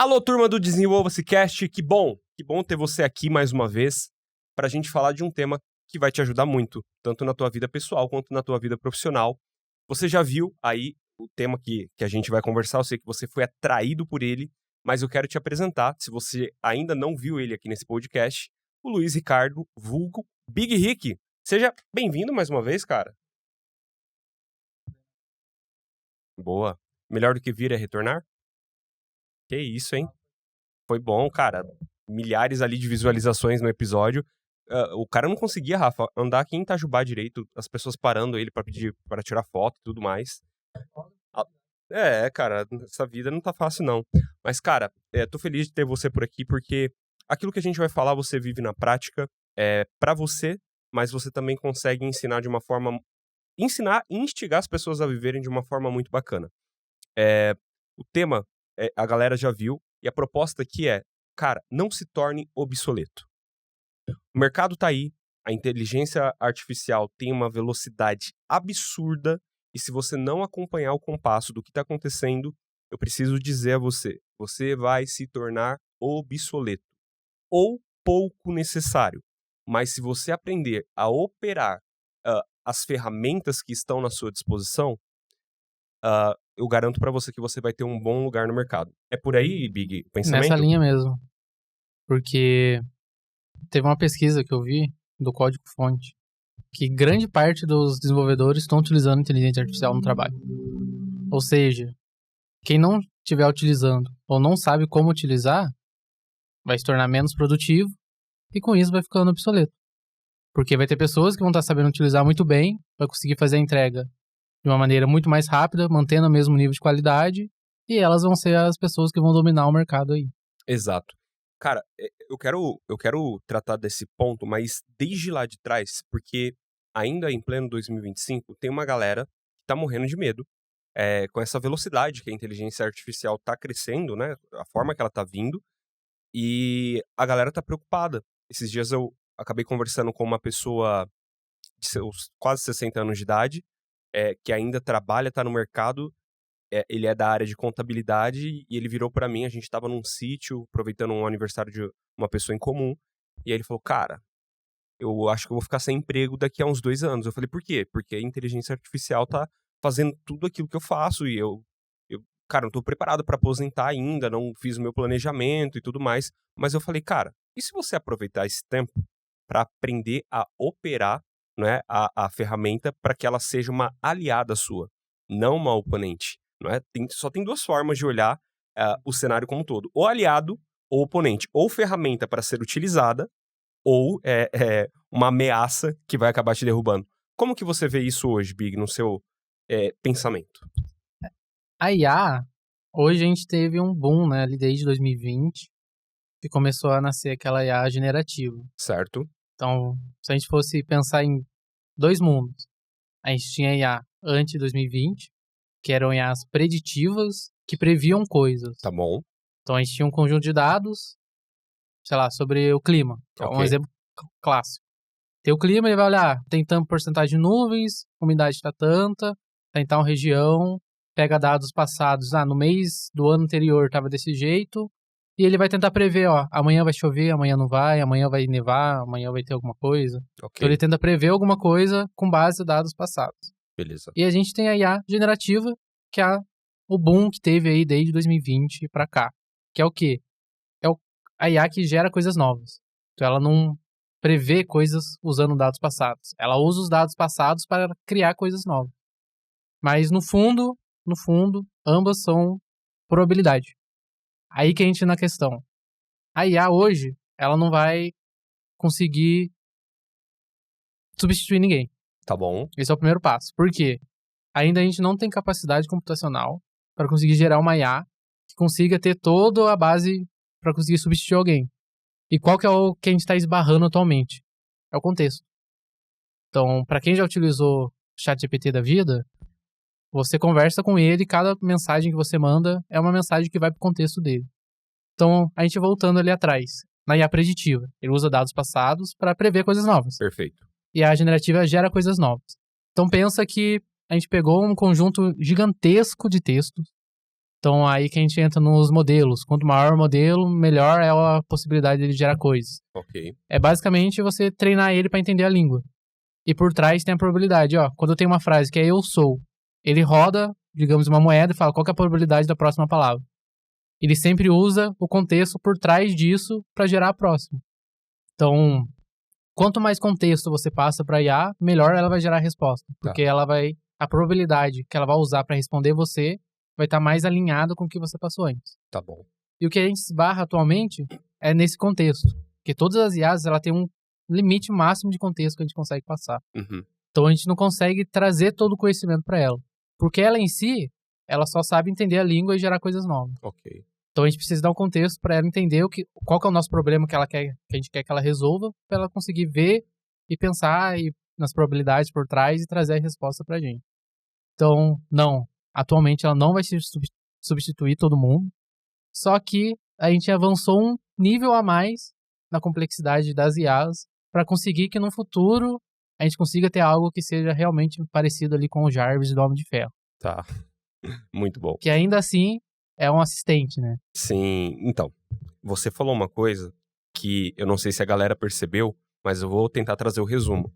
Alô, turma do Desenvolva-se Cast, que bom ter você aqui mais uma vez para a gente falar de um tema que vai te ajudar muito, tanto na tua vida pessoal quanto na tua vida profissional. Você já viu aí o tema que a gente vai conversar, eu sei que você foi atraído por ele, mas eu quero te apresentar, se você ainda não viu ele aqui nesse podcast, o Luiz Ricardo, vulgo Big Rick. Seja bem-vindo mais uma vez, cara. Boa. Melhor do que vir é retornar? Que isso, hein? Foi bom, cara. Milhares ali de visualizações no episódio. O cara não conseguia, Rafa, andar aqui em Itajubá direito, as pessoas parando ele pra pedir para tirar foto e tudo mais. Cara, essa vida não tá fácil, não. Mas, cara, tô feliz de ter você por aqui, porque aquilo que a gente vai falar, você vive na prática, pra você, mas você também consegue ensinar de uma forma... Ensinar e instigar as pessoas a viverem de uma forma muito bacana. O tema, a galera já viu, e a proposta aqui é, cara, não se torne obsoleto. O mercado tá aí, a inteligência artificial tem uma velocidade absurda, e se você não acompanhar o compasso do que tá acontecendo, eu preciso dizer a você, você vai se tornar obsoleto, ou pouco necessário. Mas se você aprender a operar as ferramentas que estão na sua disposição, eu garanto pra você que você vai ter um bom lugar no mercado. É por aí, Big, o pensamento? Nessa linha mesmo. Porque teve uma pesquisa que eu vi do código-fonte que grande parte dos desenvolvedores estão utilizando inteligência artificial no trabalho. Ou seja, quem não estiver utilizando ou não sabe como utilizar vai se tornar menos produtivo e com isso vai ficando obsoleto. Porque vai ter pessoas que vão estar sabendo utilizar muito bem, vai conseguir fazer a entrega de uma maneira muito mais rápida, mantendo o mesmo nível de qualidade, e elas vão ser as pessoas que vão dominar o mercado aí. Exato. Cara, eu quero tratar desse ponto, mas desde lá de trás, porque ainda em pleno 2025, tem uma galera que tá morrendo de medo com essa velocidade que a inteligência artificial tá crescendo, né? A forma que ela tá vindo, e a galera tá preocupada. Esses dias eu acabei conversando com uma pessoa de seus quase 60 anos de idade, que ainda trabalha, tá no mercado. Ele é da área de contabilidade e ele virou pra mim, a gente tava num sítio, aproveitando um aniversário de uma pessoa em comum, e aí ele falou, cara, eu acho que eu vou ficar sem emprego daqui a uns 2 anos. Eu falei, por quê? Porque a inteligência artificial tá fazendo tudo aquilo que eu faço e cara, não tô preparado pra aposentar ainda, não fiz o meu planejamento e tudo mais, mas eu falei, cara, e se você aproveitar esse tempo pra aprender a operar, né, a ferramenta para que ela seja uma aliada sua, não uma oponente? Não é? Só tem 2 formas de olhar o cenário como um todo. Ou aliado, ou oponente. Ou ferramenta para ser utilizada, ou uma ameaça que vai acabar te derrubando. Como que você vê isso hoje, Big, no seu pensamento? A IA, hoje a gente teve um boom, né, ali desde 2020, que começou a nascer aquela IA generativa. Certo. Então, se a gente fosse pensar em 2 mundos, a gente tinha a IA antes de 2020, que eram IAs preditivas, que previam coisas. Tá bom. Então a gente tinha um conjunto de dados, sei lá, sobre o clima. Que é um exemplo clássico. Tem o clima, ele vai olhar, tem tanta porcentagem de nuvens, umidade está tanta, tá em tal região, pega dados passados, no mês do ano anterior estava desse jeito, e ele vai tentar prever, amanhã vai chover, amanhã não vai, amanhã vai nevar, amanhã vai ter alguma coisa. Então ele tenta prever alguma coisa com base em dados passados. Beleza. E a gente tem a IA generativa, que é o boom que teve aí desde 2020 pra cá. Que é o quê? A IA que gera coisas novas. Então ela não prevê coisas usando dados passados. Ela usa os dados passados para criar coisas novas. Mas no fundo, ambas são probabilidade. Aí que a gente na questão. A IA hoje, ela não vai conseguir substituir ninguém. Tá bom. Esse é o primeiro passo. Por quê? Ainda a gente não tem capacidade computacional para conseguir gerar uma IA que consiga ter toda a base para conseguir substituir alguém. E qual que é o que a gente está esbarrando atualmente? É o contexto. Então, para quem já utilizou o ChatGPT da vida, você conversa com ele e cada mensagem que você manda é uma mensagem que vai para o contexto dele. Então, a gente voltando ali atrás, na IA preditiva, ele usa dados passados para prever coisas novas. Perfeito. E a generativa gera coisas novas. Então pensa que a gente pegou um conjunto gigantesco de textos, Então, aí que a gente entra nos modelos. Quanto maior o modelo, melhor é a possibilidade de gerar coisas. Ok. É basicamente você treinar ele para entender a língua. E por trás tem a probabilidade. Quando eu tenho uma frase que é eu sou, ele roda, digamos, uma moeda e fala qual que é a probabilidade da próxima palavra. Ele sempre usa o contexto por trás disso para gerar a próxima. Então, quanto mais contexto você passa para a IA, melhor ela vai gerar a resposta. Porque a probabilidade que ela vai usar para responder você vai estar mais alinhada com o que você passou antes. Tá bom. E o que a gente esbarra atualmente é nesse contexto. Porque todas as IAs ela tem um limite máximo de contexto que a gente consegue passar. Uhum. Então a gente não consegue trazer todo o conhecimento para ela. Porque ela em si, ela só sabe entender a língua e gerar coisas novas. Ok. Então a gente precisa dar um contexto para ela entender qual que é o nosso problema que a gente quer que ela resolva, para ela conseguir ver e pensar nas probabilidades por trás e trazer a resposta pra gente. Então, não. Atualmente ela não vai substituir todo mundo. Só que a gente avançou um nível a mais na complexidade das IAs para conseguir que no futuro a gente consiga ter algo que seja realmente parecido ali com o Jarvis do Homem de Ferro. Tá. Muito bom. Que ainda assim é um assistente, né? Sim. Então, você falou uma coisa que eu não sei se a galera percebeu, mas eu vou tentar trazer o resumo.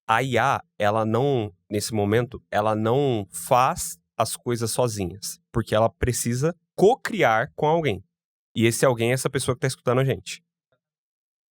A IA, ela não, nesse momento, ela não faz as coisas sozinhas, porque ela precisa co-criar com alguém. E esse alguém é essa pessoa que tá escutando a gente.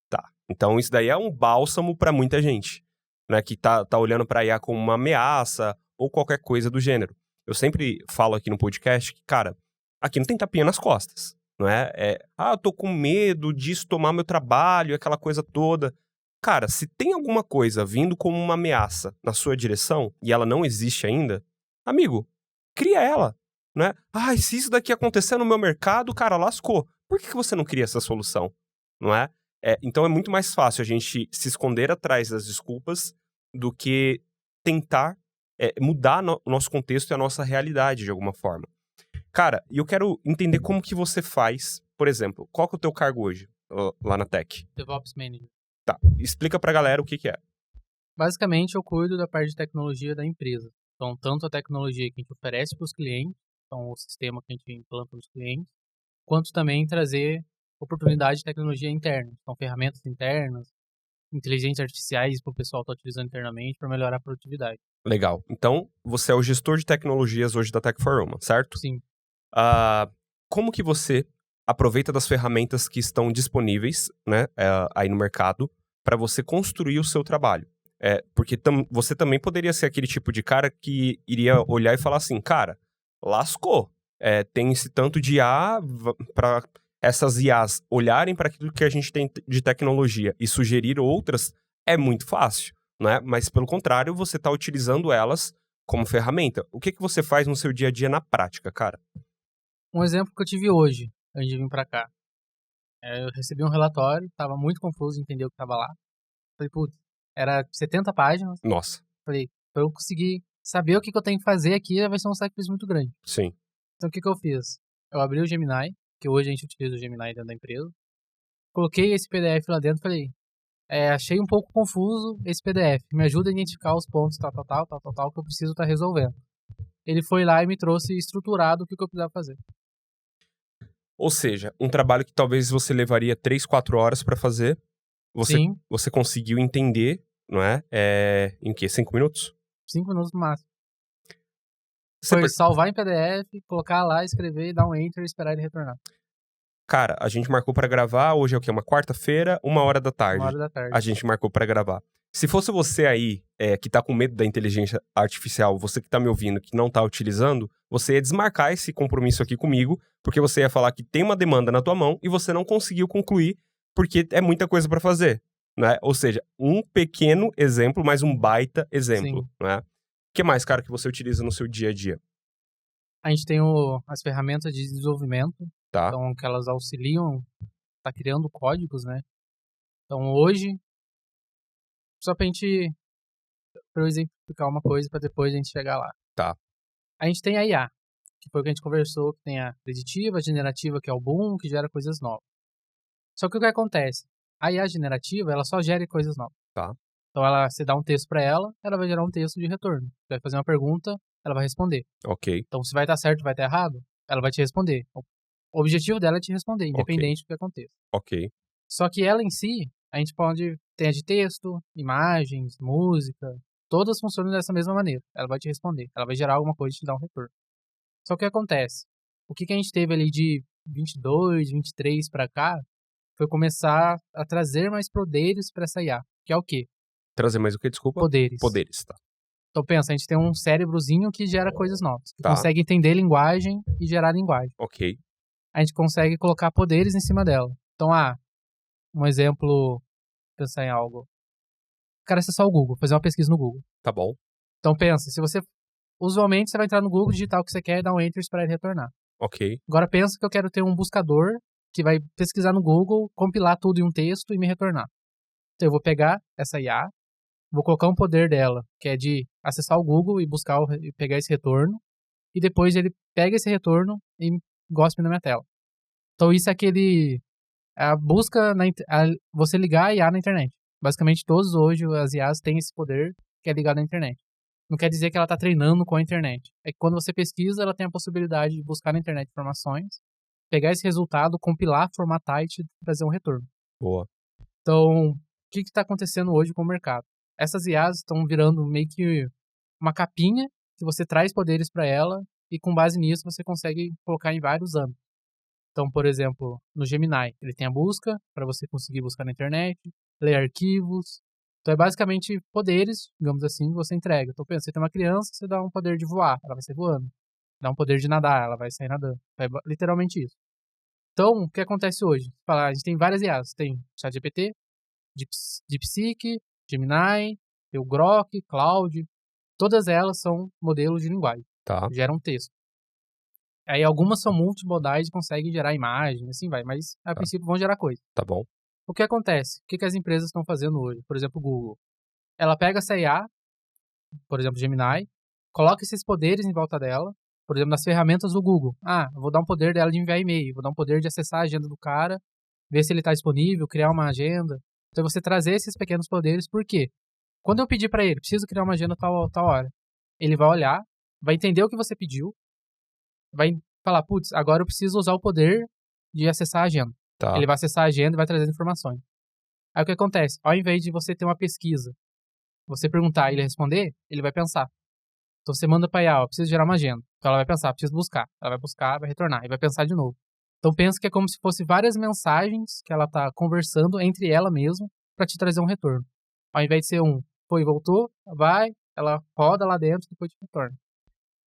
Tá. Então isso daí é um bálsamo pra muita gente, né, que tá olhando pra IA como uma ameaça ou qualquer coisa do gênero. Eu sempre falo aqui no podcast que, cara, aqui não tem tapinha nas costas, não é? Eu tô com medo disso tomar meu trabalho, aquela coisa toda. Cara, se tem alguma coisa vindo como uma ameaça na sua direção e ela não existe ainda, amigo, cria ela, né? Se isso daqui acontecer no meu mercado, cara, lascou. Por que você não cria essa solução, não é? Então é muito mais fácil a gente se esconder atrás das desculpas do que tentar mudar o nosso contexto e a nossa realidade de alguma forma. Cara, e eu quero entender como que você faz, por exemplo, qual que é o teu cargo hoje lá na Tech? DevOps Manager. Tá, explica pra galera o que é. Basicamente, eu cuido da parte de tecnologia da empresa. Então, tanto a tecnologia que a gente oferece para os clientes, então o sistema que a gente implanta nos clientes, quanto também trazer oportunidade de tecnologia interna. Então, ferramentas internas, inteligências artificiais para o pessoal estar utilizando internamente para melhorar a produtividade. Legal. Então, você é o gestor de tecnologias hoje da Tech4Roma, certo? Sim. Como que você aproveita das ferramentas que estão disponíveis, né, aí no mercado, para você construir o seu trabalho? Porque você também poderia ser aquele tipo de cara que iria olhar e falar assim, cara, lascou. Tem esse tanto de IA para essas IAs olharem para aquilo que a gente tem de tecnologia e sugerir outras, é muito fácil, né? Mas, pelo contrário, você está utilizando elas como ferramenta. O que você faz no seu dia a dia na prática, cara? Um exemplo que eu tive hoje, antes de vir para cá. Eu recebi um relatório, estava muito confuso em entender o que estava lá. Falei, putz, era 70 páginas. Nossa. Falei, para eu conseguir saber o que eu tenho que fazer aqui, vai ser um sacrifício muito grande. Sim. Então, o que eu fiz? Eu abri o Gemini, que hoje a gente utiliza o Gemini dentro da empresa. Coloquei esse PDF lá dentro e falei, achei um pouco confuso esse PDF. Me ajuda a identificar os pontos tal, que eu preciso estar resolvendo. Ele foi lá e me trouxe estruturado o que eu precisava fazer. Ou seja, um trabalho que talvez você levaria 3, 4 horas para fazer, você conseguiu entender, não é? Em que? 5 minutos? 5 minutos no máximo. Foi salvar em PDF, colocar lá, escrever, dar um enter e esperar ele retornar. Cara, a gente marcou pra gravar, hoje é o quê? Uma quarta-feira, 1h da tarde. 1h da tarde. A gente marcou pra gravar. Se fosse você aí, que tá com medo da inteligência artificial, você que tá me ouvindo, que não tá utilizando, você ia desmarcar esse compromisso aqui comigo, porque você ia falar que tem uma demanda na tua mão e você não conseguiu concluir, porque é muita coisa pra fazer, né? Ou seja, um pequeno exemplo, mas um baita exemplo, Sim. né? O que mais, cara, que você utiliza no seu dia a dia? A gente tem as ferramentas de desenvolvimento, Tá. Então, que elas auxiliam, tá criando códigos, né? Então, hoje, só pra eu exemplificar uma coisa pra depois a gente chegar lá. Tá. A gente tem a IA, que foi o que a gente conversou, que tem a preditiva, a generativa, que é o boom, que gera coisas novas. Só que o que acontece? A IA generativa, ela só gera coisas novas. Tá. Então, você dá um texto pra ela vai gerar um texto de retorno. Você vai fazer uma pergunta, ela vai responder. Ok. Então, se vai estar certo, vai estar errado, ela vai te responder. O objetivo dela é te responder, independente do que aconteça. Ok. Só que ela em si, a gente pode ter a de texto, imagens, música, todas funcionam dessa mesma maneira. Ela vai te responder, ela vai gerar alguma coisa e te dar um retorno. Só que o que acontece? O que a gente teve ali de 22, 23 para cá, foi começar a trazer mais poderes para essa IA. Que é o quê? Trazer mais o quê? Desculpa? Poderes. Poderes, tá. Então pensa, a gente tem um cérebrozinho que gera coisas novas. Que Tá. consegue entender linguagem e gerar linguagem. Ok. A gente consegue colocar poderes em cima dela. Então, um exemplo, pensar em algo. O cara acessar o Google, fazer uma pesquisa no Google. Tá bom. Então pensa, se você... Usualmente você vai entrar no Google, digitar o que você quer e dar um enter para ele retornar. Ok. Agora pensa que eu quero ter um buscador que vai pesquisar no Google, compilar tudo em um texto e me retornar. Então eu vou pegar essa IA, vou colocar um poder dela, que é de acessar o Google e buscar e pegar esse retorno, e depois ele pega esse retorno e gospe na minha tela. Então isso é a busca, você ligar a IA na internet. Basicamente todos hoje as IAs têm esse poder que é ligado à internet. Não quer dizer que ela está treinando com a internet. É que quando você pesquisa, ela tem a possibilidade de buscar na internet informações, pegar esse resultado, compilar, formatar e te trazer um retorno. Boa. Então, o que está acontecendo hoje com o mercado? Essas IAs estão virando meio que uma capinha que você traz poderes para ela e com base nisso você consegue colocar em vários âmbitos. Então, por exemplo, no Gemini, ele tem a busca para você conseguir buscar na internet, ler arquivos. Então, é basicamente poderes, digamos assim, que você entrega. Então, pensa, você tem uma criança, você dá um poder de voar, ela vai sair voando. Dá um poder de nadar, ela vai sair nadando. É literalmente isso. Então, o que acontece hoje? A gente tem várias IAs. Tem ChatGPT, DeepSeek, Gemini, tem o Grok, Claude. Todas elas são modelos de linguagem. Tá. Geram texto. Aí algumas são multimodais e conseguem gerar imagem, assim vai. Mas, a princípio, vão gerar coisa. Tá bom. O que acontece? O que as empresas estão fazendo hoje? Por exemplo, o Google. Ela pega essa IA, por exemplo, Gemini, coloca esses poderes em volta dela. Por exemplo, nas ferramentas do Google. Eu vou dar um poder dela de enviar e-mail. Vou dar um poder de acessar a agenda do cara, ver se ele está disponível, criar uma agenda. Então, você trazer esses pequenos poderes. Por quê? Quando eu pedir para ele, preciso criar uma agenda tal hora, ele vai olhar, vai entender o que você pediu, vai falar, putz, agora eu preciso usar o poder de acessar a agenda. Tá. Ele vai acessar a agenda e vai trazer informações. Aí o que acontece? Ao invés de você ter uma pesquisa, você perguntar e ele responder, ele vai pensar. Então você manda para IA, preciso gerar uma agenda. Então ela vai pensar, preciso buscar. Ela vai buscar, vai retornar e vai pensar de novo. Então pensa que é como se fosse várias mensagens que ela está conversando entre ela mesma para te trazer um retorno. Ao invés de ser foi e voltou, vai, ela roda lá dentro e depois te retorna.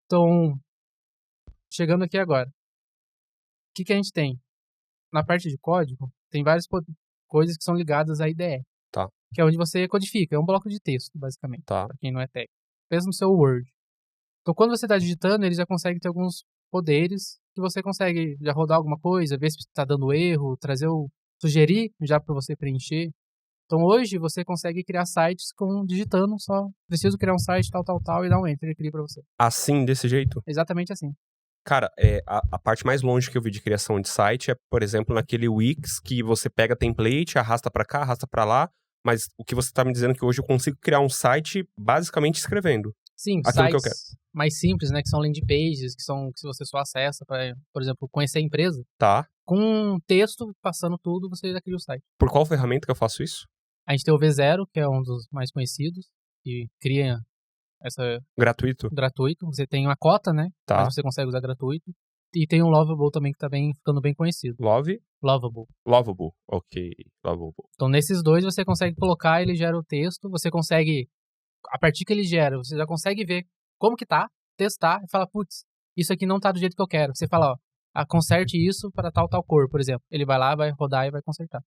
Então, chegando aqui agora. O que a gente tem? Na parte de código, tem várias coisas que são ligadas à IDE. Tá. Que é onde você codifica. É um bloco de texto, basicamente. Tá. Pra quem não é técnico. Pensa no seu Word. Então, quando você está digitando, ele já consegue ter alguns poderes que você consegue já rodar alguma coisa, ver se está dando erro, sugerir já para você preencher. Então, hoje, você consegue criar sites digitando só. Preciso criar um site, tal, e dar um enter e cria para você. Assim, desse jeito? Exatamente assim. Cara, a parte mais longe que eu vi de criação de site é, por exemplo, naquele Wix, que você pega template, arrasta pra cá, arrasta pra lá, mas o que você tá me dizendo é que hoje eu consigo criar um site basicamente escrevendo. Sim, aquilo sites que eu quero. Mais simples, né, que são landing pages, que você só acessa para, por exemplo, conhecer a empresa. Tá. Com um texto, passando tudo, você já cria o site. Por qual ferramenta que eu faço isso? A gente tem o V0, que é um dos mais conhecidos, que cria Gratuito? Gratuito. Você tem uma cota, né? Tá. Mas você consegue usar gratuito. E tem o Lovable também, que tá ficando bem conhecido. Lovable. Ok. Lovable. Então, nesses dois, você consegue colocar, ele gera o texto. Você consegue, a partir que ele gera, você já consegue ver como que tá, testar e falar, putz, isso aqui não tá do jeito que eu quero. Você fala, conserte isso para tal cor, por exemplo. Ele vai lá, vai rodar e vai consertar.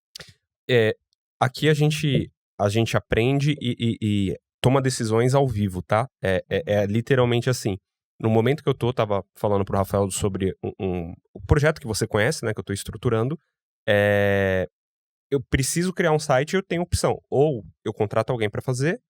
Aqui a gente aprende e toma decisões ao vivo, tá? É literalmente assim. No momento que eu tava falando pro Rafael sobre o projeto que você conhece, né? Que eu tô estruturando. Eu preciso criar um site e eu tenho opção. Ou eu contrato alguém para fazer,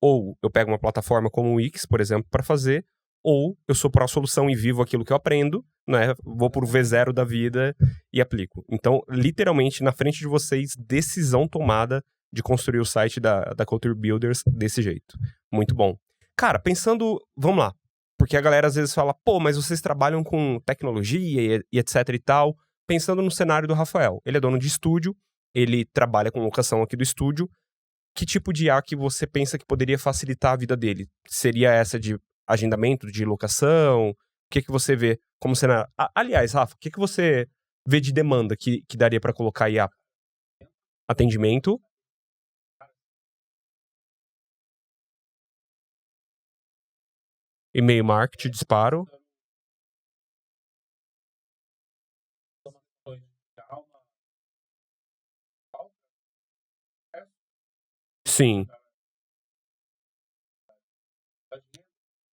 ou eu pego uma plataforma como o Wix, por exemplo, para fazer, ou eu sou pró-solução e vivo aquilo que eu aprendo, né? Vou pro V0 da vida e aplico. Então, literalmente, na frente de vocês, decisão tomada de construir o site da Culture Builders desse jeito. Muito bom. Cara, pensando... Vamos lá. Porque a galera às vezes fala, pô, mas vocês trabalham com tecnologia e etc e tal. Pensando no cenário do Rafael. Ele é dono de estúdio, ele trabalha com locação aqui do estúdio. Que tipo de IA que você pensa que poderia facilitar a vida dele? Seria essa de agendamento, de locação? O que você vê como cenário? Aliás, Rafa, o que você vê de demanda que daria para colocar IA? Atendimento. E-mail marketing, disparo. Sim.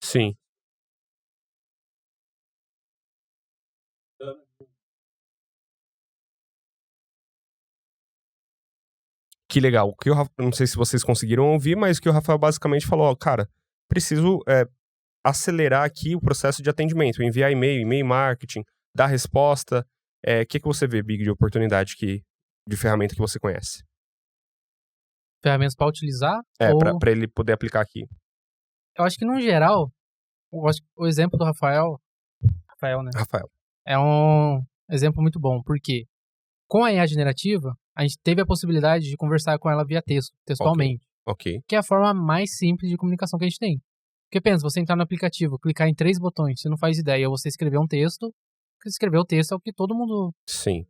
Sim. Que legal. O que não sei se vocês conseguiram ouvir, mas o que o Rafael basicamente falou, ó, cara, preciso acelerar aqui o processo de atendimento, enviar e-mail marketing, dar resposta. O que você vê, Big, de oportunidade de ferramenta que você conhece? Ferramentas para utilizar? Pra ele poder aplicar aqui. Eu acho que, no geral, o exemplo do Rafael, né? Rafael. É um exemplo muito bom, porque com a IA generativa, a gente teve a possibilidade de conversar com ela via textualmente. Ok. Que é a forma mais simples de comunicação que a gente tem. Porque pensa, você entrar no aplicativo, clicar em 3 botões, você não faz ideia, ou você escrever um texto, porque escrever o texto é o que todo mundo Sim.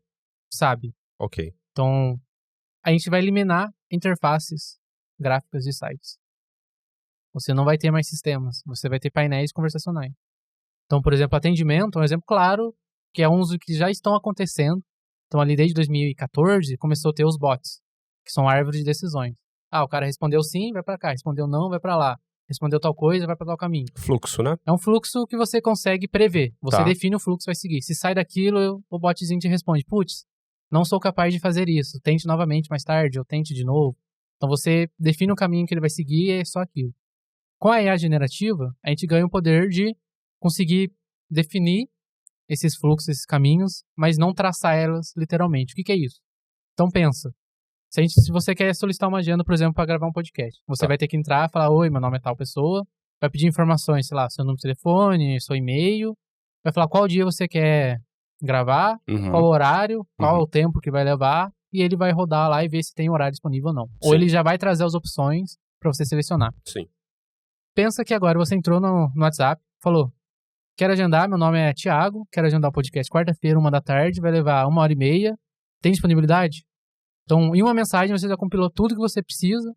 sabe. Ok. Então, a gente vai eliminar interfaces gráficas de sites. Você não vai ter mais sistemas, você vai ter painéis conversacionais. Então, por exemplo, atendimento é um exemplo claro, que é um uso que já estão acontecendo. Então, ali desde 2014, começou a ter os bots, que são árvores de decisões. O cara respondeu sim, vai pra cá. Respondeu não, vai pra lá. Respondeu tal coisa, vai pra tal caminho. Fluxo, né? É um fluxo que você consegue prever. Você define o fluxo que vai seguir. Se sai daquilo, o botzinho te responde, putz, não sou capaz de fazer isso. Tente novamente mais tarde, ou tente de novo. Então, você define o caminho que ele vai seguir e é só aquilo. Com a IA generativa, a gente ganha o poder de conseguir definir esses fluxos, esses caminhos, mas não traçar elas literalmente. O que é isso? Então pensa, se você quer solicitar uma agenda, por exemplo, para gravar um podcast, você vai ter que entrar e falar, oi, meu nome é tal pessoa, vai pedir informações, sei lá, seu número de telefone, seu e-mail, vai falar qual dia você quer gravar, qual horário, qual é o tempo que vai levar, e ele vai rodar lá e ver se tem horário disponível ou não. Sim. Ou ele já vai trazer as opções para você selecionar. Sim. Pensa que agora você entrou no WhatsApp, falou, quero agendar, meu nome é Thiago, quero agendar o podcast quarta-feira, 13h, vai levar 1h30, tem disponibilidade? Então, em uma mensagem, você já compilou tudo que você precisa,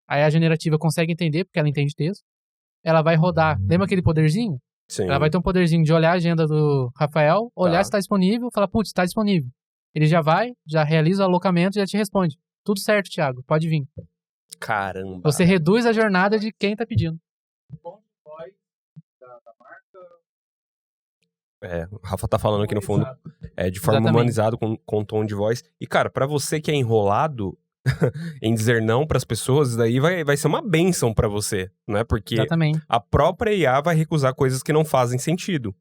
aí a generativa consegue entender, porque ela entende texto, ela vai rodar, lembra aquele poderzinho? Sim. Ela vai ter um poderzinho de olhar a agenda do Rafael, olhar se está disponível, falar, putz, está disponível. Ele já vai, já realiza o alocamento e já te responde. Tudo certo, Thiago, pode vir. Caramba. Você reduz a jornada de quem está pedindo. O Rafa tá falando aqui no fundo, de forma humanizada, com tom de voz. E, cara, pra você que é enrolado em dizer não pras pessoas, daí vai ser uma bênção pra você, não é? Porque a própria IA vai recusar coisas que não fazem sentido.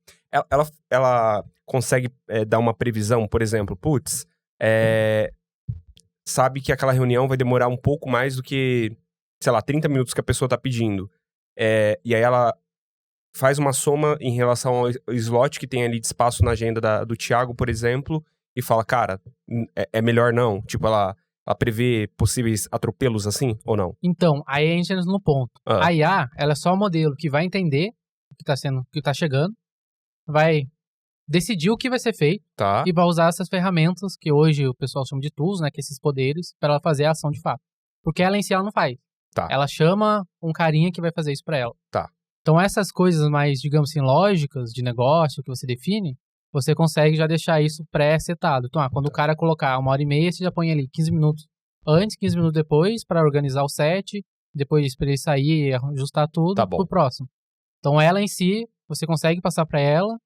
Ela consegue dar uma previsão, por exemplo, sabe que aquela reunião vai demorar um pouco mais do que, sei lá, 30 minutos que a pessoa tá pedindo. E aí ela faz uma soma em relação ao slot que tem ali de espaço na agenda do Thiago, por exemplo, e fala, cara, é melhor não? Tipo, ela prevê possíveis atropelos assim, ou não? Então, aí a gente entra no ponto. A IA, ela é só um modelo que vai entender o que tá chegando, vai decidir o que vai ser feito e vai usar essas ferramentas que hoje o pessoal chama de tools, né, que esses poderes, para ela fazer a ação de fato. Porque ela em si ela não faz. Ela chama um carinha que vai fazer isso para ela. Então, essas coisas mais, digamos assim, lógicas de negócio que você define, você consegue já deixar isso pré-setado. Então, quando o cara colocar 1h30, você já põe ali 15 minutos antes, 15 minutos depois, para organizar o set, depois para ele sair e ajustar tudo pro próximo. Então, ela em si, você consegue passar para ela,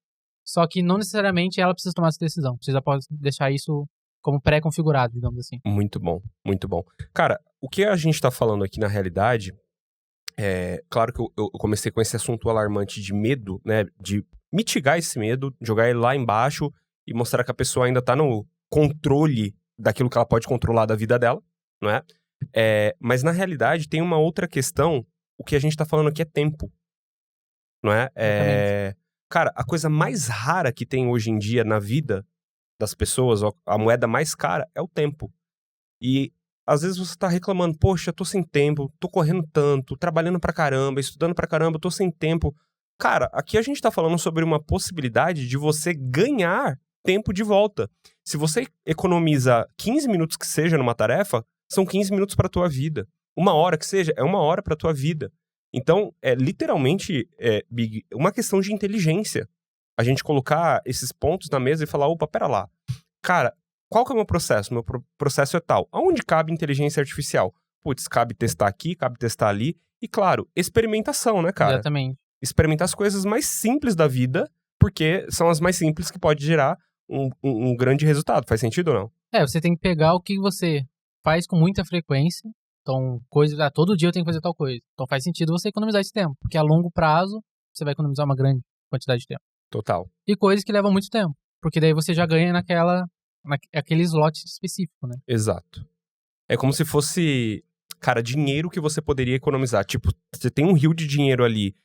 só que não necessariamente ela precisa tomar essa decisão. Você já pode deixar isso como pré-configurado, digamos assim. Muito bom, muito bom. Cara, o que a gente tá falando aqui na realidade... Claro que eu comecei com esse assunto alarmante de medo, né? De mitigar esse medo, jogar ele lá embaixo e mostrar que a pessoa ainda tá no controle daquilo que ela pode controlar da vida dela, não é? Mas na realidade tem uma outra questão, o que a gente tá falando aqui é tempo, não é? Exatamente. Cara, a coisa mais rara que tem hoje em dia na vida das pessoas, a moeda mais cara, é o tempo. E às vezes você tá reclamando, poxa, eu tô sem tempo, tô correndo tanto, trabalhando pra caramba, estudando pra caramba, tô sem tempo. Cara, aqui a gente tá falando sobre uma possibilidade de você ganhar tempo de volta. Se você economiza 15 minutos que seja numa tarefa, são 15 minutos pra tua vida. 1 hora que seja, é 1 hora pra tua vida. Então, é literalmente, Big, uma questão de inteligência. A gente colocar esses pontos na mesa e falar, opa, pera lá. Cara, qual que é o meu processo? Meu processo é tal. Aonde cabe inteligência artificial? Putz, cabe testar aqui, cabe testar ali. E claro, experimentação, né, cara? Exatamente. Experimentar as coisas mais simples da vida, porque são as mais simples que pode gerar um grande resultado. Faz sentido ou não? Você tem que pegar o que você faz com muita frequência. Então, todo dia eu tenho que fazer tal coisa. Então faz sentido você economizar esse tempo. Porque a longo prazo, você vai economizar uma grande quantidade de tempo. Total. E coisas que levam muito tempo. Porque daí você já ganha naquele slot específico, né? Exato. É como se fosse, cara, dinheiro que você poderia economizar. Tipo, você tem um rio de dinheiro ali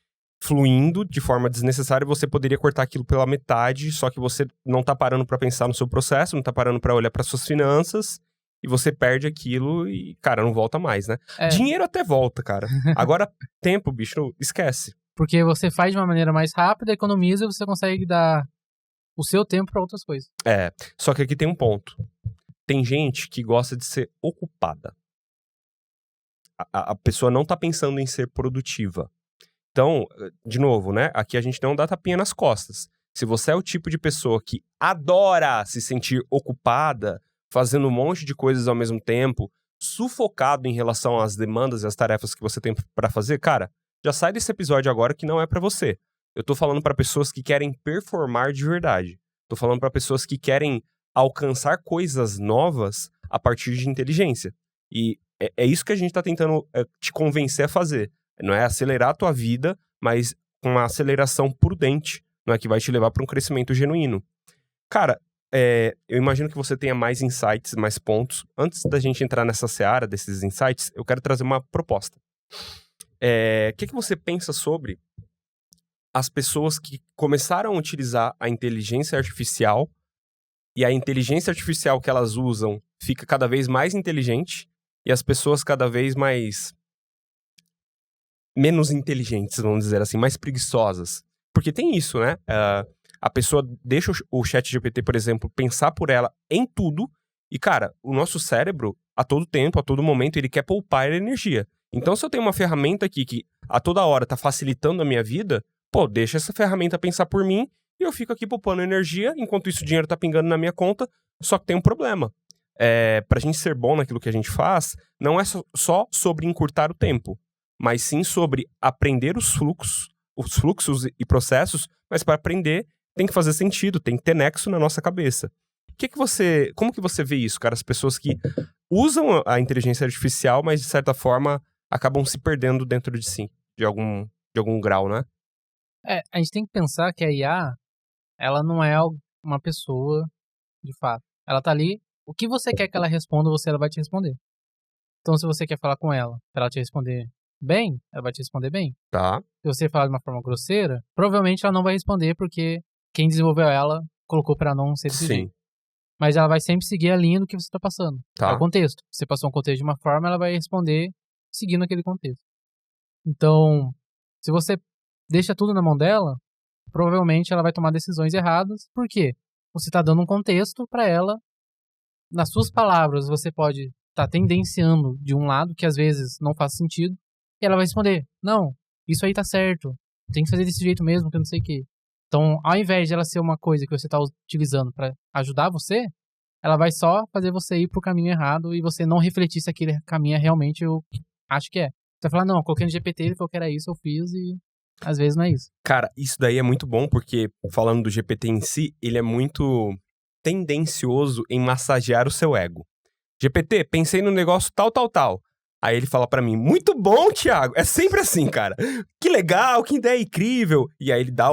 fluindo de forma desnecessária, você poderia cortar aquilo pela metade, só que você não tá parando pra pensar no seu processo, não tá parando pra olhar para suas finanças, e você perde aquilo e, cara, não volta mais, né? Dinheiro até volta, cara. Agora, tempo, bicho, esquece. Porque você faz de uma maneira mais rápida, economiza, e você consegue dar o seu tempo pra outras coisas. Só que aqui tem um ponto. Tem gente que gosta de ser ocupada. A pessoa não tá pensando em ser produtiva. Então, de novo, né? Aqui a gente não dá tapinha nas costas. Se você é o tipo de pessoa que adora se sentir ocupada, fazendo um monte de coisas ao mesmo tempo, sufocado em relação às demandas e às tarefas que você tem pra fazer, cara, já sai desse episódio agora que não é pra você. Eu tô falando pra pessoas que querem performar de verdade. Tô falando pra pessoas que querem alcançar coisas novas a partir de inteligência. E é isso que a gente tá tentando te convencer a fazer. Não é acelerar a tua vida, mas com uma aceleração prudente, não é que vai te levar para um crescimento genuíno. Cara, eu imagino que você tenha mais insights, mais pontos. Antes da gente entrar nessa seara desses insights, eu quero trazer uma proposta. O que você pensa sobre as pessoas que começaram a utilizar a inteligência artificial e a inteligência artificial que elas usam fica cada vez mais inteligente e as pessoas cada vez menos inteligentes, vamos dizer assim, mais preguiçosas. Porque tem isso, né? A pessoa deixa o ChatGPT, por exemplo, pensar por ela em tudo. E, cara, o nosso cérebro, a todo tempo, a todo momento, ele quer poupar energia. Então, se eu tenho uma ferramenta aqui que a toda hora tá facilitando a minha vida, deixa essa ferramenta pensar por mim e eu fico aqui poupando energia, enquanto isso o dinheiro tá pingando na minha conta, só que tem um problema. Pra gente ser bom naquilo que a gente faz, não é só sobre encurtar o tempo, mas sim sobre aprender os fluxos e processos, mas para aprender tem que fazer sentido, tem que ter nexo na nossa cabeça. Como que você vê isso, cara? As pessoas que usam a inteligência artificial, mas de certa forma acabam se perdendo dentro de si, de algum grau, né? A gente tem que pensar que a IA, ela não é uma pessoa, de fato. Ela tá ali, o que você quer que ela responda, ela vai te responder. Então, se você quer falar com ela, pra ela te responder bem, ela vai te responder bem. Tá. Se você falar de uma forma grosseira, provavelmente ela não vai responder porque quem desenvolveu ela colocou pra não ser desse jeito. Mas ela vai sempre seguir a linha do que você tá passando. Tá. É o contexto. Você passou um contexto de uma forma, ela vai responder seguindo aquele contexto. Então, se você deixa tudo na mão dela, provavelmente ela vai tomar decisões erradas. Por quê? Você tá dando um contexto pra ela. Nas suas palavras, você pode estar tendenciando de um lado, que às vezes não faz sentido, e ela vai responder, não, isso aí tá certo, tem que fazer desse jeito mesmo, que eu não sei o quê. Então, ao invés de ela ser uma coisa que você tá utilizando pra ajudar você, ela vai só fazer você ir pro caminho errado e você não refletir se aquele caminho é realmente o que acho que é. Você vai falar, não, coloquei no GPT, ele falou que era isso, eu fiz e às vezes não é isso. Cara, isso daí é muito bom porque, falando do GPT em si, ele é muito tendencioso em massagear o seu ego. GPT, pensei no negócio tal. Aí ele fala pra mim, muito bom, Thiago. É sempre assim, cara. Que legal, que ideia incrível. E aí ele dá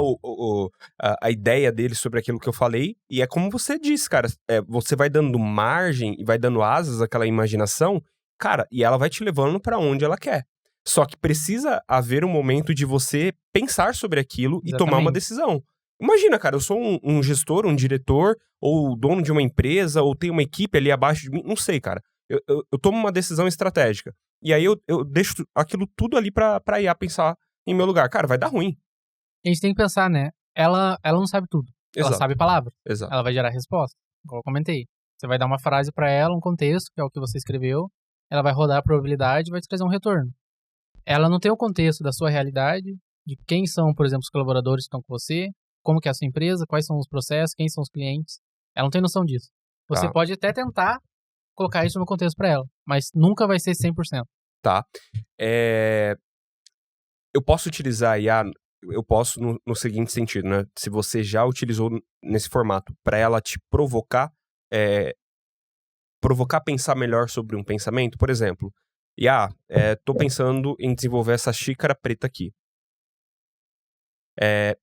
a ideia dele sobre aquilo que eu falei. E é como você disse, cara. Você vai dando margem e vai dando asas àquela imaginação, cara, e ela vai te levando pra onde ela quer. Só que precisa haver um momento de você pensar sobre aquilo e tomar uma Exatamente. decisão. Imagina, cara, eu sou um gestor, um diretor, ou dono de uma empresa, ou tenho uma equipe ali abaixo de mim, não sei, cara. Eu tomo uma decisão estratégica. E aí eu deixo aquilo tudo ali pra IA pensar em meu lugar. Cara, vai dar ruim. A gente tem que pensar, né? Ela não sabe tudo. Ela Exato, sabe palavras. exato. Ela vai gerar resposta, como eu comentei. Você vai dar uma frase pra ela, um contexto, que é o que você escreveu. Ela vai rodar a probabilidade e vai te trazer um retorno. Ela não tem o contexto da sua realidade, de quem são, por exemplo, os colaboradores que estão com você, como que é a sua empresa, quais são os processos, quem são os clientes. Ela não tem noção disso. Você Tá, pode até tentar colocar isso no contexto pra ela, mas nunca vai ser 100%. tá. Eu posso utilizar a IA, eu posso no seguinte sentido, né? Se você já utilizou nesse formato pra ela te provocar a pensar melhor sobre um pensamento, por exemplo, IA, tô pensando em desenvolver essa xícara preta aqui.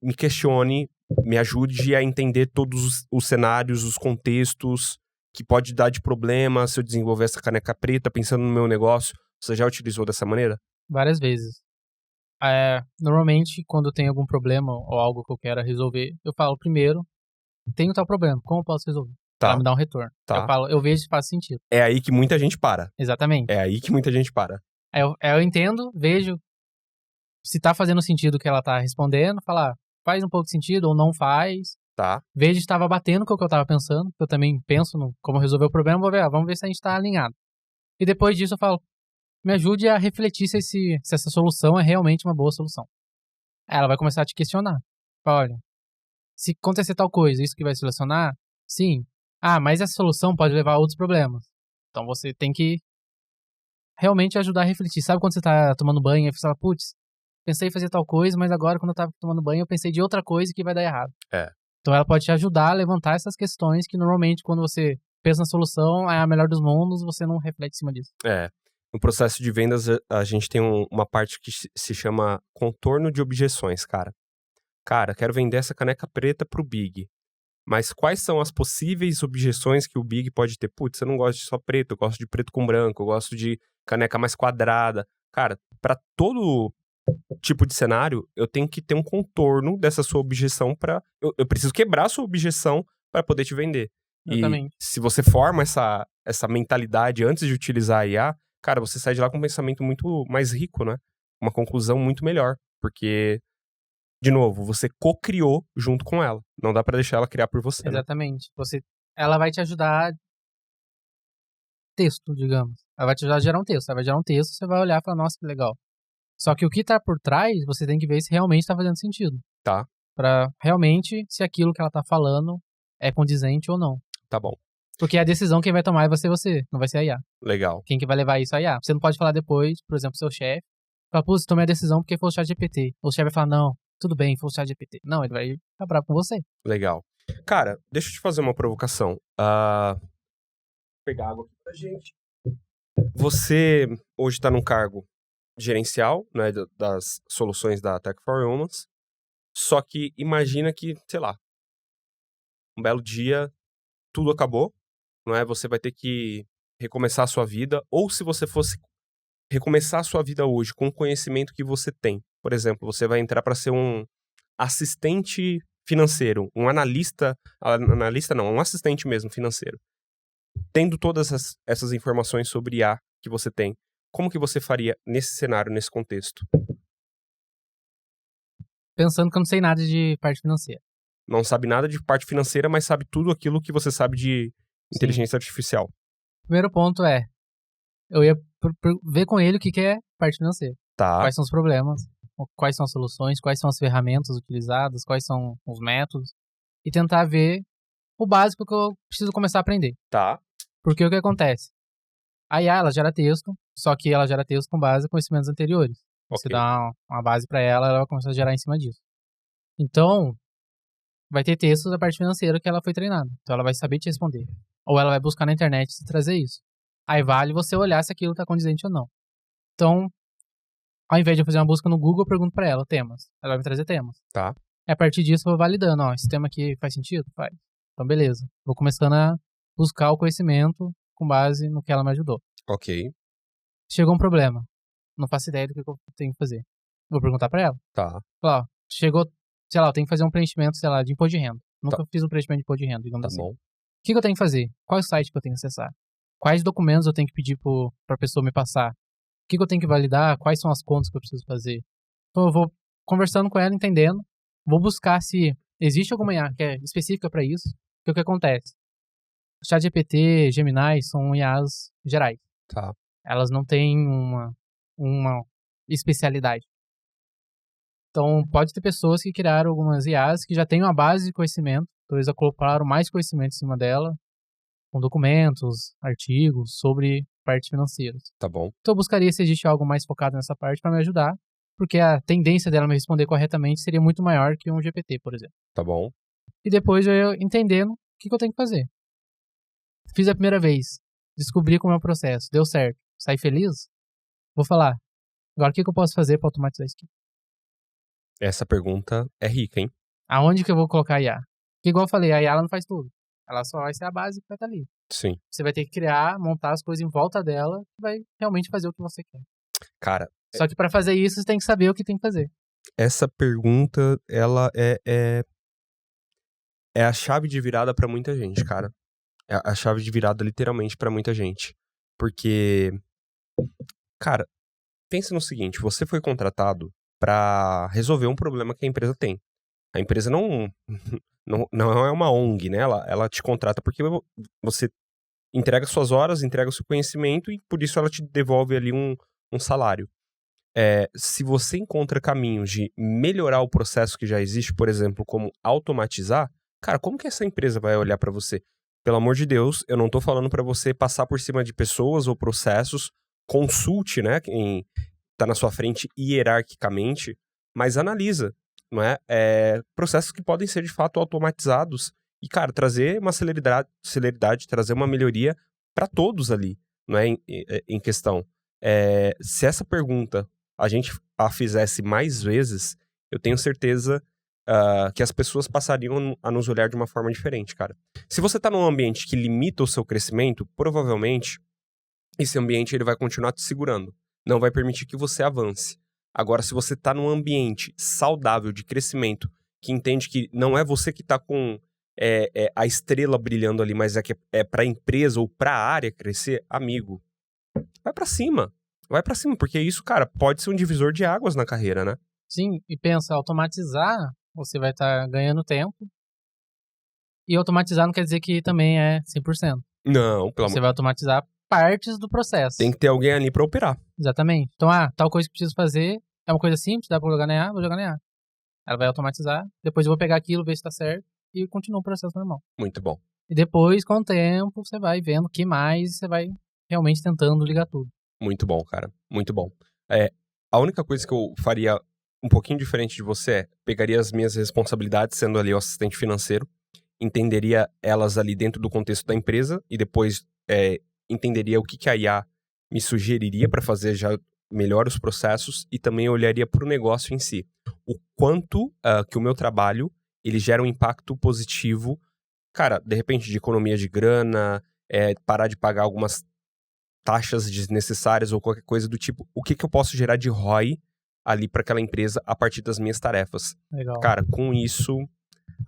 Me questione, me ajude a entender todos os cenários, os contextos que pode dar de problema se eu desenvolver essa caneca preta pensando no meu negócio. Você já utilizou dessa maneira? Várias vezes. Normalmente, quando tem algum problema ou algo que eu quero resolver, eu falo primeiro, tenho tal problema, como eu posso resolver? Ela Tá, me dá um retorno. tá. Eu vejo se faz sentido. É aí que muita gente para. Exatamente. É aí que muita gente para. Eu entendo, vejo se tá fazendo sentido o que ela tá respondendo, falar, faz um pouco de sentido ou não faz. Tá, Vejo se estava batendo com o que eu tava pensando, que eu também penso no como resolver o problema, vamos ver se a gente tá alinhado. E depois disso eu falo, me ajude a refletir se essa solução é realmente uma boa solução. Aí ela vai começar a te questionar. Fala, olha, se acontecer tal coisa, isso que vai solucionar? Sim. Ah, mas essa solução pode levar a outros problemas. Então você tem que realmente ajudar a refletir. Sabe quando você tá tomando banho e você fala, putz, pensei em fazer tal coisa, mas agora quando eu tava tomando banho eu pensei de outra coisa que vai dar errado. é. Então ela pode te ajudar a levantar essas questões que normalmente quando você pensa na solução, é a melhor dos mundos, você não reflete em cima disso. No processo de vendas, a gente tem uma parte que se chama contorno de objeções, cara. Cara, quero vender essa caneca preta pro Big. Mas quais são as possíveis objeções que o Big pode ter? Putz, eu não gosto de só preto, eu gosto de preto com branco, eu gosto de caneca mais quadrada. Cara, pra todo tipo de cenário, eu tenho que ter um contorno dessa sua objeção pra... Eu preciso quebrar a sua objeção pra poder te vender. E Exatamente. se você forma essa mentalidade antes de utilizar a IA, cara, você sai de lá com um pensamento muito mais rico, né? Uma conclusão muito melhor. Porque, de novo, você co-criou junto com ela. Não dá pra deixar ela criar por você, né? Exatamente. Ela vai te ajudar texto, digamos. Ela vai te ajudar a gerar um texto. Ela vai gerar um texto, você vai olhar e falar, nossa, que legal. Só que o que tá por trás, você tem que ver se realmente tá fazendo sentido. Tá, Pra realmente, se aquilo que ela tá falando é condizente ou não. tá bom. Porque a decisão quem vai tomar vai ser você, não vai ser a IA. Legal. Quem que vai levar isso é a IA. Você não pode falar depois, por exemplo, seu chefe, fala, pô, tomei a decisão porque foi o ChatGPT. O chefe vai falar, não, tudo bem, foi o ChatGPT. Não, ele vai ficar bravo com você. Legal. Cara, deixa eu te fazer uma provocação. Vou pegar água aqui pra gente. Você hoje tá num cargo gerencial, né, das soluções da Tech for Humans. Só que imagina que, sei lá, um belo dia, tudo acabou, não é? Você vai ter que recomeçar a sua vida. Ou se você fosse recomeçar a sua vida hoje com o conhecimento que você tem. Por exemplo, você vai entrar para ser um assistente financeiro, um analista não, um assistente mesmo financeiro. Tendo todas essas informações sobre IA que você tem, como que você faria nesse cenário, nesse contexto? Pensando que eu não sei nada de parte financeira. Não sabe nada de parte financeira, mas sabe tudo aquilo que você sabe de Sim. inteligência artificial. Primeiro ponto eu ia ver com ele o que é parte financeira. Tá, Quais são os problemas, quais são as soluções, quais são as ferramentas utilizadas, quais são os métodos. E tentar ver o básico que eu preciso começar a aprender. tá, Porque o que acontece? A IA, ela gera texto, só que ela gera texto com base em conhecimentos anteriores. Você ok. dá uma base para ela, ela vai começar a gerar em cima disso. Então, vai ter textos da parte financeira que ela foi treinada. Então, ela vai saber te responder. Ou ela vai buscar na internet e trazer isso. Aí vale você olhar se aquilo está condizente ou não. Então, ao invés de eu fazer uma busca no Google, eu pergunto para ela temas. Ela vai me trazer temas. Tá. E a partir disso, eu vou validando. Ó, esse tema aqui faz sentido? Faz. Então, beleza. Vou começando a buscar o conhecimento com base no que ela me ajudou. Ok. Chegou um problema. não faço ideia do que eu tenho que fazer. Vou perguntar pra ela. Tá. Falar, ó, chegou, sei lá, eu tenho que fazer um preenchimento, sei lá, de imposto de renda. Nunca Tá. fiz um preenchimento de imposto de renda, digamos Tá assim. bom. O que eu tenho que fazer? Qual é o site que eu tenho que acessar? Quais documentos eu tenho que pedir pra pessoa me passar? O que eu tenho que validar? Quais são as contas que eu preciso fazer? Então eu vou conversando com ela, entendendo. Vou buscar se existe alguma IA que é específica para isso. Porque o que acontece? ChatGPT, Gemini são IAs gerais. Tá. Elas não têm uma especialidade. Então pode ter pessoas que criaram algumas IAs que já têm uma base de conhecimento. Então eles acoplaram mais conhecimento em cima dela, com documentos, artigos sobre partes financeiras. Tá bom. Então eu buscaria se existe algo mais focado nessa parte para me ajudar, porque a tendência dela me responder corretamente seria muito maior que um GPT, por exemplo. Tá bom. E depois eu entendendo o que eu tenho que fazer. Fiz a primeira vez, descobri como é o processo, deu certo, saí feliz, vou falar, agora o que eu posso fazer para automatizar isso aqui? Essa pergunta é rica, hein? Aonde que eu vou colocar a IA? Porque igual eu falei, a IA ela não faz tudo. Ela só vai ser a base que vai estar ali. Sim. Você vai ter que criar, montar as coisas em volta dela, que vai realmente fazer o que você quer. Cara, Só que para fazer isso, você tem que saber o que tem que fazer. essa pergunta, ela é a chave de virada pra muita gente, cara. É a chave de virada, literalmente, pra muita gente. Porque, cara, pensa no seguinte, você foi contratado pra resolver um problema que a empresa tem. A empresa não é uma ONG, né? Ela te contrata porque você entrega suas horas, entrega o seu conhecimento e por isso ela te devolve ali um salário. Se você encontra caminhos de melhorar o processo que já existe, por exemplo, como automatizar, cara, como que essa empresa vai olhar pra você? Pelo amor de Deus, eu não tô falando pra você passar por cima de pessoas ou processos, consulte, né, quem tá na sua frente hierarquicamente, mas analisa, não é? Processos que podem ser de fato automatizados e, cara, trazer uma celeridade, trazer uma melhoria pra todos ali, não é? Em questão. Se essa pergunta a gente a fizesse mais vezes, eu tenho certeza que as pessoas passariam a nos olhar de uma forma diferente, cara. Se você tá num ambiente que limita o seu crescimento, provavelmente esse ambiente ele vai continuar te segurando. Não vai permitir que você avance. Agora, se você tá num ambiente saudável de crescimento, que entende que não é você que tá com a estrela brilhando ali, mas é pra empresa ou pra área crescer, amigo, vai pra cima. Vai pra cima, porque isso, cara, pode ser um divisor de águas na carreira, né? Sim, e pensa, automatizar, você vai estar ganhando tempo. E automatizar não quer dizer que também é 100%. Não, pelo Você amor. vai automatizar partes do processo. Tem que ter alguém ali pra operar. Exatamente. Então, tal coisa que preciso fazer é uma coisa simples, dá pra jogar na IA, vou jogar na IA. Ela vai automatizar, depois eu vou pegar aquilo, ver se tá certo e continua o processo normal. Muito bom. E depois, com o tempo, você vai vendo o que mais você vai realmente tentando ligar tudo. Muito bom, cara. Muito bom. A única coisa que eu faria um pouquinho diferente de você pegaria as minhas responsabilidades, sendo ali o assistente financeiro, entenderia elas ali dentro do contexto da empresa e depois entenderia o que a IA me sugeriria para fazer já melhor os processos e também olharia para o negócio em si. O quanto que o meu trabalho ele gera um impacto positivo, cara, de repente de economia de grana, parar de pagar algumas taxas desnecessárias ou qualquer coisa do tipo, o que eu posso gerar de ROI ali para aquela empresa a partir das minhas tarefas. Legal. Cara, com isso,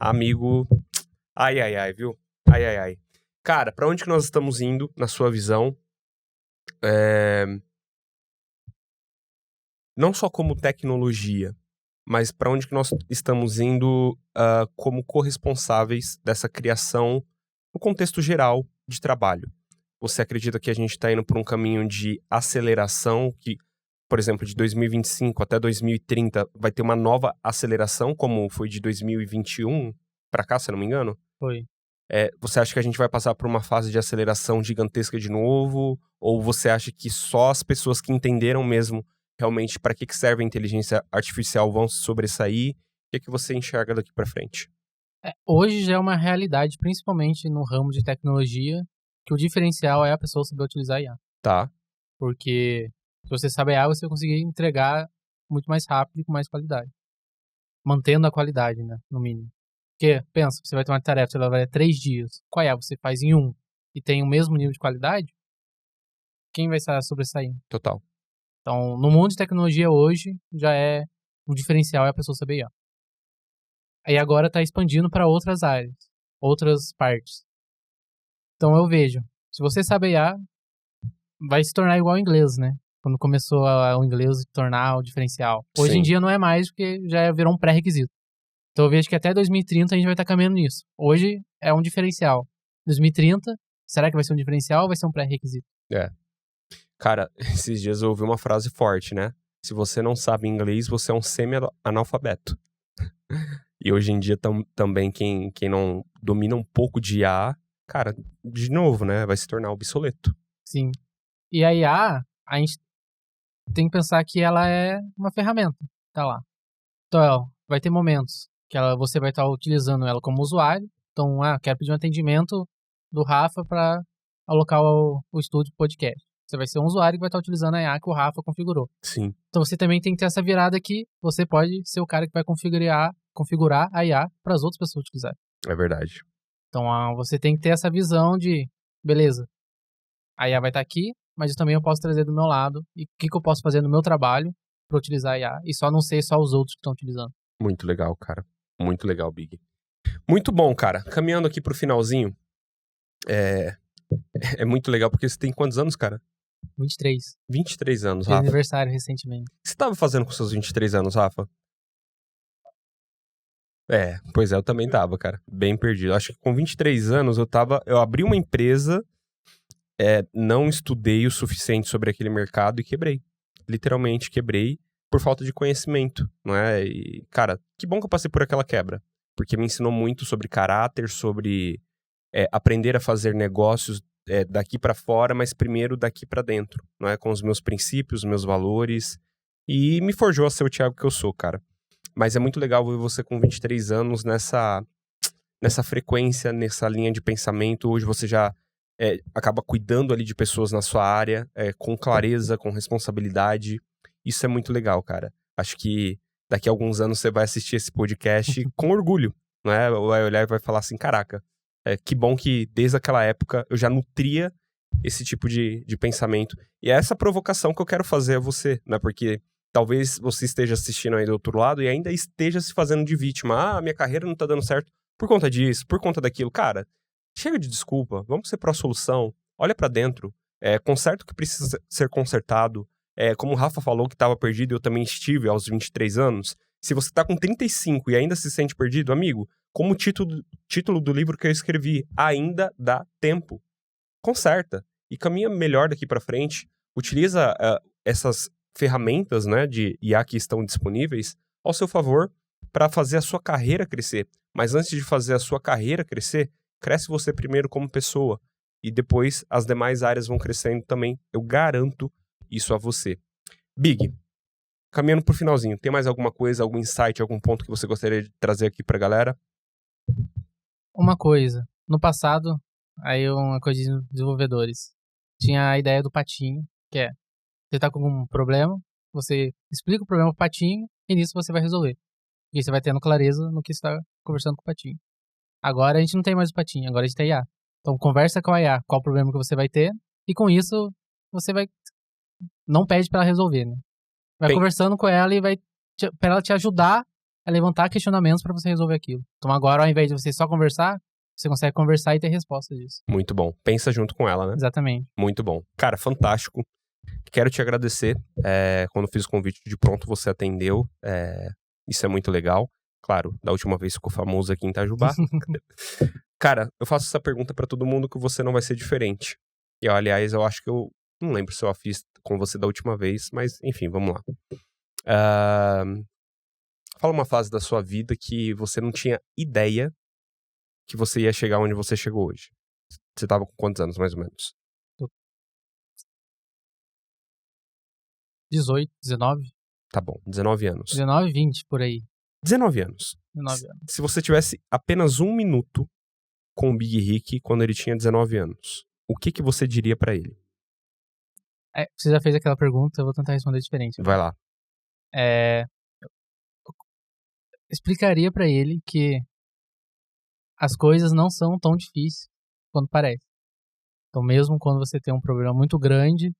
amigo, ai, viu? Ai. Cara, pra onde que nós estamos indo, na sua visão? Não só como tecnologia, mas pra onde que nós estamos indo como corresponsáveis dessa criação no contexto geral de trabalho? Você acredita que a gente está indo por um caminho de aceleração, que, por exemplo, de 2025 até 2030 vai ter uma nova aceleração, como foi de 2021 para cá, se eu não me engano? Foi. Você acha que a gente vai passar por uma fase de aceleração gigantesca de novo? Ou você acha que só as pessoas que entenderam mesmo realmente para que serve a inteligência artificial vão se sobressair? O que você enxerga daqui para frente? Hoje já é uma realidade, principalmente no ramo de tecnologia, que o diferencial é a pessoa saber utilizar a IA. Tá. Porque se você sabe a IA, você vai conseguir entregar muito mais rápido e com mais qualidade. Mantendo a qualidade, né? No mínimo. Porque, pensa, você vai ter uma tarefa, você vai levar 3 dias. Qual é? Você faz em 1 e tem o mesmo nível de qualidade? Quem vai estar sobressaindo? Total. Então, no mundo de tecnologia hoje, já é um diferencial é a pessoa saber IA. Aí agora tá expandindo para outras áreas, outras partes. Então eu vejo, se você sabe IA, vai se tornar igual ao inglês, né? Quando começou o inglês se tornar o diferencial. Hoje em Sim. dia não é mais, porque já virou um pré-requisito. Então eu vejo que até 2030 a gente vai estar caminhando nisso. Hoje é um diferencial. 2030, será que vai ser um diferencial ou vai ser um pré-requisito? É. Cara, esses dias eu ouvi uma frase forte, né? Se você não sabe inglês, você é um semi-analfabeto. E hoje em dia também quem não domina um pouco de IA, cara, de novo, né? Vai se tornar obsoleto. Sim. E a IA, a gente tem que pensar que ela é uma ferramenta. Tá lá. Então, vai ter momentos que você vai estar utilizando ela como usuário. Então, quero pedir um atendimento do Rafa para alocar o estúdio podcast. Você vai ser um usuário que vai estar utilizando a IA que o Rafa configurou. Sim. Então, você também tem que ter essa virada que você pode ser o cara que vai configurar a IA para as outras pessoas utilizarem. É verdade. Então, você tem que ter essa visão de, beleza, a IA vai estar aqui, mas também eu posso trazer do meu lado e o que eu posso fazer no meu trabalho para utilizar a IA e só não ser só os outros que estão utilizando. Muito legal, cara. Muito legal, Big. Muito bom, cara. Caminhando aqui pro finalzinho, é muito legal, porque você tem quantos anos, cara? 23. 23 anos, Fiz Rafa. aniversário recentemente. O que você tava fazendo com seus 23 anos, Rafa? Pois é, eu também tava, cara. Bem perdido. Acho que com 23 anos eu abri uma empresa, não estudei o suficiente sobre aquele mercado e quebrei. Literalmente quebrei por falta de conhecimento, não é? E, cara, que bom que eu passei por aquela quebra. Porque me ensinou muito sobre caráter, sobre aprender a fazer negócios daqui pra fora, mas primeiro daqui pra dentro, não é? Com os meus princípios, meus valores. E me forjou a ser o Thiago que eu sou, cara. Mas é muito legal ver você com 23 anos nessa frequência, nessa linha de pensamento. Hoje você já acaba cuidando ali de pessoas na sua área, com clareza, com responsabilidade. Isso é muito legal, cara. Acho que daqui a alguns anos você vai assistir esse podcast com orgulho, não é? Vai olhar e vai falar assim, caraca, que bom que desde aquela época eu já nutria esse tipo de pensamento. E é essa provocação que eu quero fazer a você, né? Porque talvez você esteja assistindo aí do outro lado e ainda esteja se fazendo de vítima. Minha carreira não tá dando certo por conta disso, por conta daquilo. Cara, chega de desculpa, vamos ser pró-solução. Olha pra dentro, conserta o que precisa ser consertado. Como o Rafa falou que tava perdido, eu também estive aos 23 anos. Se você tá com 35 e ainda se sente perdido, amigo, como o título do livro que eu escrevi, ainda dá tempo. Conserta e caminha melhor daqui pra frente. Utiliza essas ferramentas, né, de IA que estão disponíveis ao seu favor para fazer a sua carreira crescer. Mas antes de fazer a sua carreira crescer, cresce você primeiro como pessoa e depois as demais áreas vão crescendo também. Eu garanto isso a você. Big, caminhando pro finalzinho, tem mais alguma coisa, algum insight, algum ponto que você gostaria de trazer aqui pra galera? Uma coisa, no passado, aí uma coisa de desenvolvedores, tinha a ideia do patinho, que é, você tá com algum problema, você explica o problema pro patinho e nisso você vai resolver. E você vai tendo clareza no que você tá conversando com o patinho. Agora a gente não tem mais o patinho, agora a gente tem IA. Então conversa com a IA, qual o problema que você vai ter, e com isso você vai... Não pede pra ela resolver, né? Vai conversando com ela e vai pra ela te ajudar a levantar questionamentos pra você resolver aquilo. Então agora, ao invés de você só conversar, você consegue conversar e ter resposta disso. Muito bom. Pensa junto com ela, né? Exatamente. Muito bom. Cara, fantástico. Quero te agradecer. Quando fiz o convite de pronto, você atendeu. Isso é muito legal. Claro, da última vez ficou famoso aqui em Itajubá. Cara, eu faço essa pergunta pra todo mundo que você não vai ser diferente. E, aliás, eu acho que eu não lembro se eu a fiz com você da última vez, mas, enfim, vamos lá. Fala uma fase da sua vida que você não tinha ideia que você ia chegar onde você chegou hoje. Você tava com quantos anos, mais ou menos? 18, 19? Tá bom, 19 anos. 19, 20, por aí. 19 anos. 19 anos. Se você tivesse apenas um minuto com o Big Rick quando ele tinha 19 anos, o que você diria pra ele? Você já fez aquela pergunta, eu vou tentar responder diferente. Vai lá. Eu explicaria pra ele que as coisas não são tão difíceis quanto parece. Então mesmo quando você tem um problema muito grande,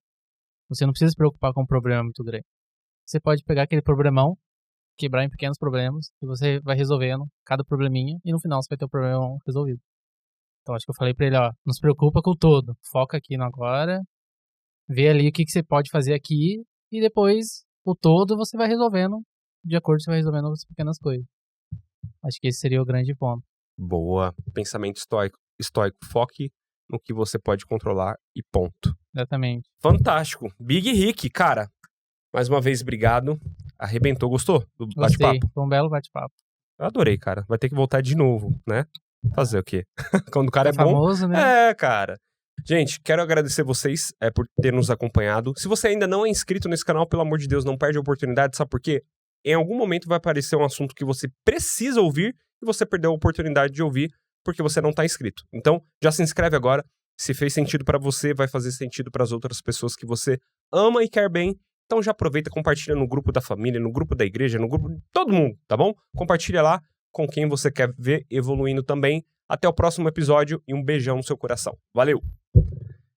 Você não precisa se preocupar com um problema muito grande. Você pode pegar aquele problemão, quebrar em pequenos problemas, e você vai resolvendo cada probleminha, e no final você vai ter o problema resolvido. Então acho que eu falei pra ele, ó, não se preocupa com o todo, foca aqui no agora, vê ali o que você pode fazer aqui, e depois o todo você vai resolvendo, de acordo com você vai resolvendo as pequenas coisas. Acho que esse seria o grande ponto. Boa. Pensamento estoico. Foque no que você pode controlar e ponto. Exatamente. Fantástico. Big Rick, cara. Mais uma vez, obrigado. Arrebentou. Gostou do Gostei. bate-papo? Foi um belo bate-papo. Eu adorei, cara. Vai ter que voltar de novo, né? Fazer o quê? Quando o cara é bom... famoso, né? É, cara. Gente, quero agradecer vocês por ter nos acompanhado. Se você ainda não é inscrito nesse canal, pelo amor de Deus, não perde a oportunidade. Sabe por quê? Em algum momento vai aparecer um assunto que você precisa ouvir e você perdeu a oportunidade de ouvir porque você não tá inscrito. Então, já se inscreve agora. Se fez sentido pra você, vai fazer sentido pras outras pessoas que você ama e quer bem. Então já aproveita e compartilha no grupo da família, no grupo da igreja, no grupo de todo mundo, tá bom? Compartilha lá com quem você quer ver evoluindo também. Até o próximo episódio e um beijão no seu coração. Valeu!